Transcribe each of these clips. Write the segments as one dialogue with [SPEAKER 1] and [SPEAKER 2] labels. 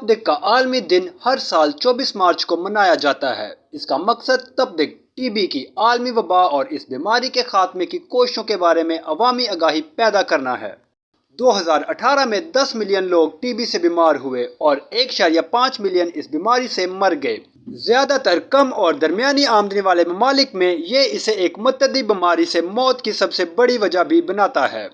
[SPEAKER 1] تپدق کا عالمی دن ہر سال 24 مارچ کو منایا جاتا ہے۔ اس کا مقصد تپدق، ٹی بی کی عالمی وبا اور اس بیماری کے خاتمے کی کوششوں کے بارے میں عوامی آگاہی پیدا کرنا ہے۔ 2018 میں 10 ملین لوگ ٹی بی سے بیمار ہوئے اور 1.5 ملین اس بیماری سے مر گئے۔ زیادہ تر کم اور درمیانی آمدنی والے ممالک میں یہ اسے ایک متعدی بیماری سے موت کی سب سے بڑی وجہ بھی بناتا ہے۔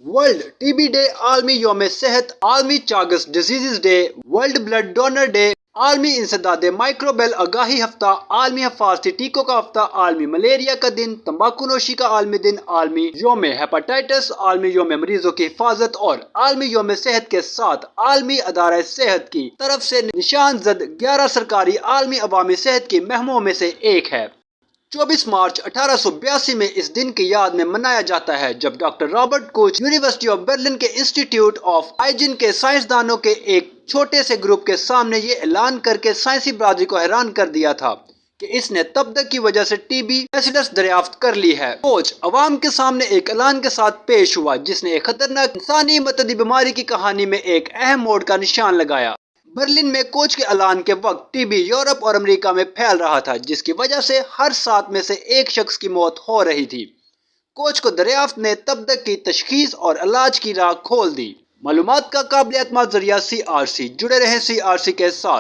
[SPEAKER 1] ورلڈ ٹی بی ڈے، عالمی یوم صحت، عالمی Chagas disease day, world blood donor day, عالمی انسداد مائکروبیل آگاہی ہفتہ، عالمی حفاظتی ٹیکوں کا ہفتہ، عالمی ملیریا کا دن، تمباکو نوشی کا عالمی دن، عالمی یوم ہیپاٹائٹس، عالمی یوم مریضوں کی حفاظت اور عالمی یوم صحت کے ساتھ عالمی ادارہ صحت کی طرف سے نشان زد 11 سرکاری عالمی عوامی صحت کی مہموں میں سے ایک ہے۔ 24 مارچ 1882 میں اس دن کی یاد میں منایا جاتا ہے جب doctor Robert coach university of Berlin کے انسٹیٹیوٹ آف ہائیجین کے سائنسدانوں کے ایک چھوٹے سے گروپ کے سامنے یہ اعلان کر کے سائنسی برادری کو حیران کر دیا تھا کہ اس نے تپدق کی وجہ سے ٹی بی بیسیلس دریافت کر لی ہے۔ کوچ عوام کے سامنے ایک اعلان کے ساتھ پیش ہوا جس نے ایک خطرناک انسانی متعدی بیماری کی کہانی میں ایک اہم موڑ کا نشان لگایا۔ برلن میں کوچ کے اعلان کے وقت ٹی بی یورپ اور امریکہ میں پھیل رہا تھا جس کی وجہ سے ہر 7 میں سے ایک شخص کی موت ہو رہی تھی۔ کوچ کو دریافت نے تپدق کی تشخیص اور علاج کی راہ کھول دی۔ معلومات کا قابل اعتماد ذریعہ CRC، جڑے رہیں CRC کے ساتھ۔